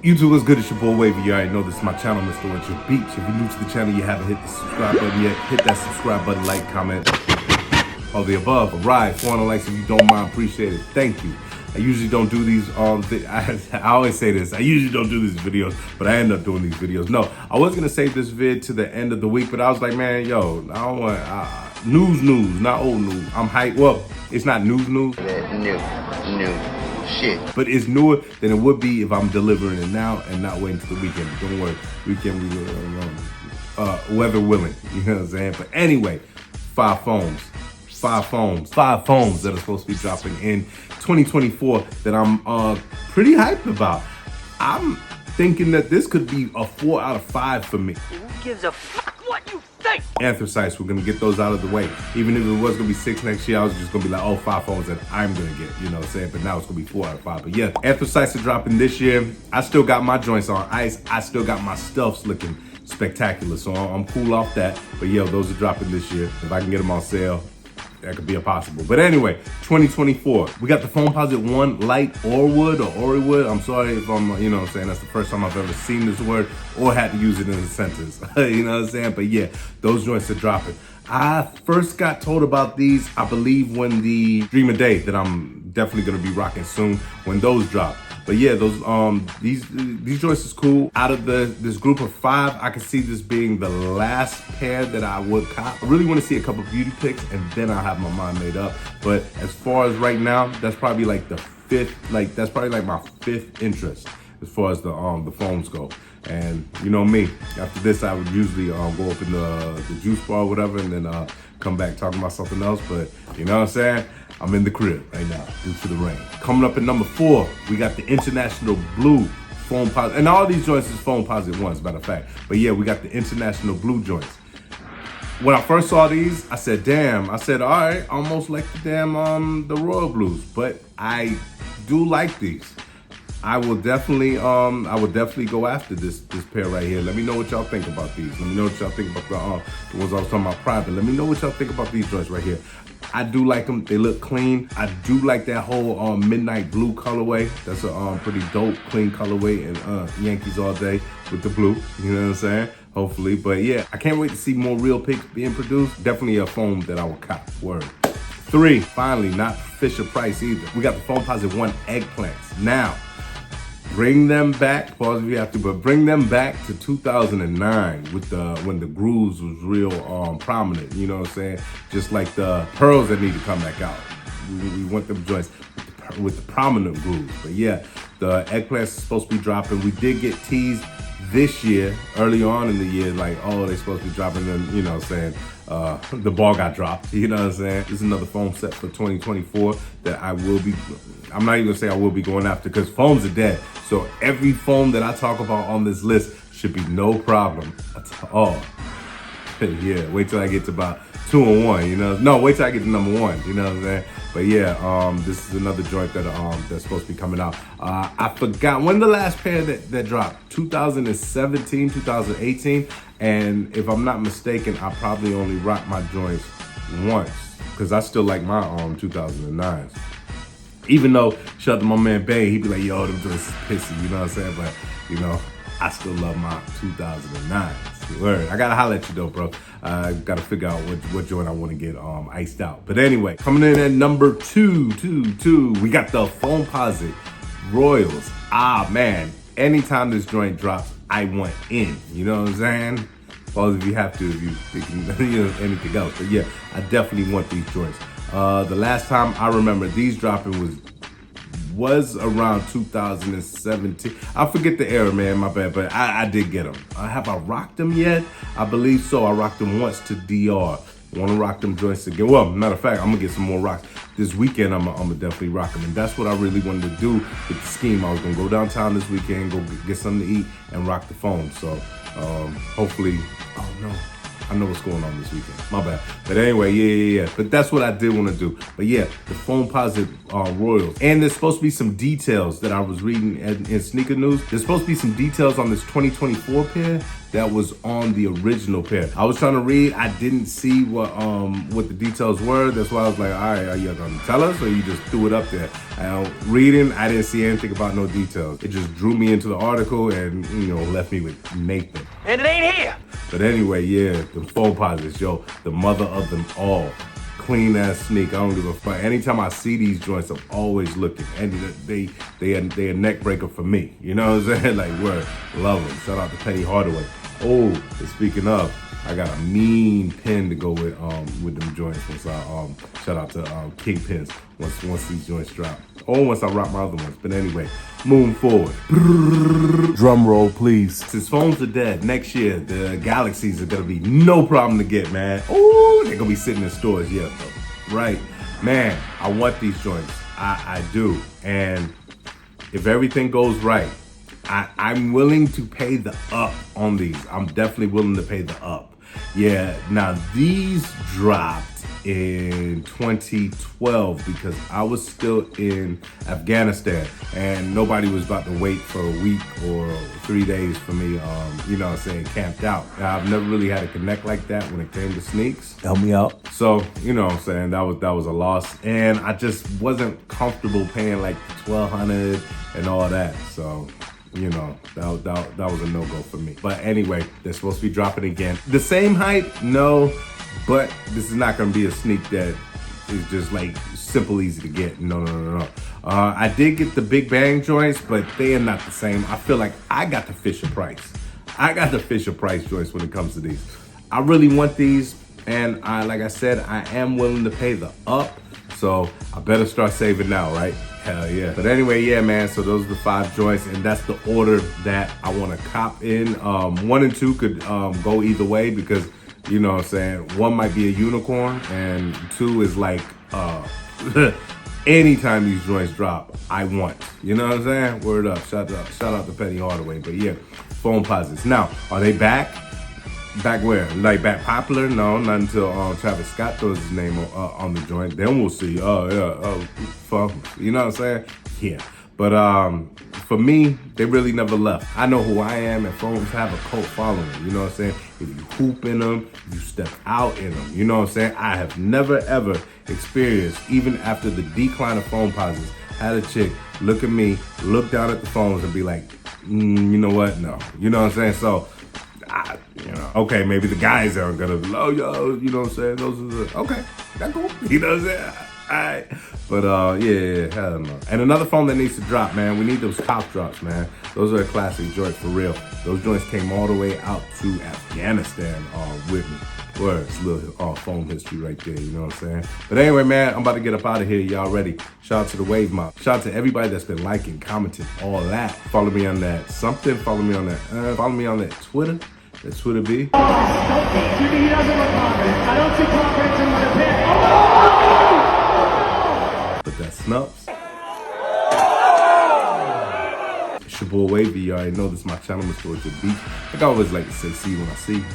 YouTube, what's good? It's your boy Wavy. You already know this is my channel, Mr. What's Your Beach. If you're new to the channel, you haven't hit the subscribe button yet, hit that subscribe button, like, comment, all the above. Alright, 400 likes if you don't mind, appreciate it. Thank you. I usually don't do these, I always say this, I usually don't do these videos, but I end up doing these videos. No, I was gonna save this vid to the end of the week, but I was like, man, yo, I don't want, news, not old news. I'm hyped. Well, it's not news. New shit. But it's newer than it would be if I'm delivering it now and not waiting till the weekend. But don't worry, weekend we will, weather willing, you know what I'm saying? But anyway, five foams that are supposed to be dropping in 2024 that I'm pretty hyped about. I'm thinking that this could be a 4 out of 5 for me. Who gives a fuck what you think? Anthracites, we're gonna get those out of the way. Even if it was gonna be 6 next year, I was just gonna be like, oh, 5 phones that I'm gonna get, you know what I'm saying? But now it's gonna be 4 out of 5. But yeah, Anthracites are dropping this year. I still got my joints on ice. I still got my stuffs looking spectacular. So I'm cool off that. But yeah, those are dropping this year. If I can get them on sale, that could be impossible. But anyway, 2024. We got the Foamposite 1 Light Orwood or Oriwood. I'm sorry if I'm, you know what I'm saying, that's the first time I've ever seen this word or had to use it in a sentence. You know what I'm saying? But yeah, those joints are dropping. I first got told about these, I believe, when the Dream a Day that I'm definitely gonna be rocking soon, when those drop. But yeah, those these joints is cool. Out of this group of 5, I can see this being the last pair that I would cop. I really want to see a couple beauty pics and then I'll have my mind made up. But as far as right now, that's probably like the 5th, that's probably like my 5th interest as far as the foams go. And you know me, after this I would usually go up in the juice bar or whatever and then come back talking about something else. But you know what I'm saying? I'm in the crib right now due to the rain. Coming up at number 4, we got the International Blue Foamposite. And all these joints is Foamposite ones, matter of fact. But yeah, we got the International Blue joints. When I first saw these, I said, damn. I said, all right, almost like the damn the Royal Blues. But I do like these. I will definitely go after this pair right here. Let me know what y'all think about these. Let me know what y'all think about the ones I was talking about private. Let me know what y'all think about these joints right here. I do like them. They look clean. I do like that whole midnight blue colorway. That's a pretty dope, clean colorway. And Yankees all day with the blue. You know what I'm saying? Hopefully. But yeah, I can't wait to see more real pics being produced. Definitely a foam that I will cop. Word. 3, finally, not Fisher Price either. We got the Foamposite 1 Eggplants. Now, bring them back, pause if you have to, but bring them back to 2009 with when the grooves was real prominent, you know what I'm saying? Just like the pearls that need to come back out. We want them joints with the prominent grooves. But yeah, the Eggplants is supposed to be dropping. We did get teased this year, early on in the year, like, oh, they're supposed to be dropping them, you know what I'm saying? The ball got dropped, you know what I'm saying? This is another foam set for 2024 that I will be, I'm not even gonna say I will be going after because foams are dead. So every foam that I talk about on this list should be no problem at all. Yeah, wait till I get to about 2 and 1, you know? No, wait till I get to number 1, you know what I'm saying? But yeah, this is another joint that that's supposed to be coming out. I forgot when the last pair that dropped, 2017, 2018. And if I'm not mistaken, I probably only rocked my joints once because I still like my 2009s. Even though, shout out to my man Bay, he'd be like, yo, them joints is pissy, you know what I'm saying? But, you know, I still love my 2009s. Word. I gotta holler at you though, bro. I gotta figure out what joint I want to get iced out. But anyway, coming in at number 2, we got the Foamposite Royals. Ah, man. Anytime this joint drops, I want in. You know what I'm saying? Well, if you have to, if you thinking, you know, anything else. But yeah, I definitely want these joints. The last time I remember these dropping was around 2017. I forget the era, man, my bad, but I did get them. Have I rocked them yet? I believe so. I rocked them once to DR. Want to rock them joints again. Well, matter of fact, I'm gonna get some more rocks. This weekend, I'm gonna definitely rock them. And that's what I really wanted to do with the scheme. I was gonna go downtown this weekend, go get something to eat and rock the foam. So hopefully, oh no, I know what's going on this weekend. My bad. But anyway, yeah. But that's what I did want to do. But yeah, the Foamposite Royals. And there's supposed to be some details that I was reading in sneaker news. There's supposed to be some details on this 2024 pair that was on the original pair. I was trying to read. I didn't see what the details were. That's why I was like, all right, are you gonna tell us or you just threw it up there? Reading, I didn't see anything about no details. It just drew me into the article and, left me with Nathan. And it ain't here. But anyway, yeah, the Foamposites, yo, the mother of them all. Clean ass sneak. I don't give a fuck. Anytime I see these joints, I'm always looking. And they a neck breaker for me. You know what I'm saying? Like, word, love them. Shout out to Penny Hardaway. Oh, and speaking of, I got a mean pin to go with them joints. Once I shout out to Kingpins once these joints drop. Or once I rock my other ones. But anyway, moving forward. Drum roll, please. Since phones are dead, next year the Galaxies are gonna be no problem to get, man. Oh, they're gonna be sitting in stores, yeah, right. Man, I want these joints. I do. And if everything goes right, I'm willing to pay the up on these. I'm definitely willing to pay the up. Yeah, now these dropped in 2012 because I was still in Afghanistan and nobody was about to wait for a week or 3 days for me, camped out. I've never really had a connect like that when it came to sneaks. Help me out. So, that was a loss. And I just wasn't comfortable paying like $1,200 and all that. So, that was a no-go for me. But anyway, they're supposed to be dropping again. The same height? No, but this is not gonna be a sneak that is just like simple, easy to get. No. I did get the Big Bang joints, but they are not the same. I feel like I got the Fisher Price. I got the Fisher Price joints when it comes to these. I really want these, and like I said, I am willing to pay the up. So I better start saving now, right? Hell yeah. But anyway, yeah, man, so those are the 5 joints, and that's the order that I want to cop in. 1 and 2 could go either way because, you know what I'm saying, 1 might be a unicorn, and 2 is like, anytime these joints drop, I want. You know what I'm saying? Word up. Shout out to Penny Hardaway. But yeah, Foamposites. Now, are they back? Back where? Like back popular? No, not until Travis Scott throws his name on the joint. Then we'll see. You know what I'm saying? Yeah. But for me, they really never left. I know who I am, and Foams have a cult following. You know what I'm saying? If you hoop in them, you step out in them. You know what I'm saying? I have never ever experienced, even after the decline of Foamposites, had a chick look at me, look down at the phones, and be like, you know what? No. You know what I'm saying? So. Okay, maybe the guys aren't gonna be, oh, yo, you know what I'm saying? Those are the, okay, that's cool. You know what I'm saying? All right. But, yeah, hell no. And another phone that needs to drop, man. We need those top drops, man. Those are a classic joint for real. Those joints came all the way out to Afghanistan with me. Word, it's a little phone history right there, you know what I'm saying? But anyway, man, I'm about to get up out of here. Y'all ready? Shout out to the Wave Mob. Shout out to everybody that's been liking, commenting, all that. Follow me on that something. Follow me on that. Follow me on that Twitter. That Twitter be. He doesn't look confident. I don't see confidence in my pit. But that Snups. It's your boy Wavy. You already know this is my channel, Mr. Beat. Like I always like to say, see you when I see you.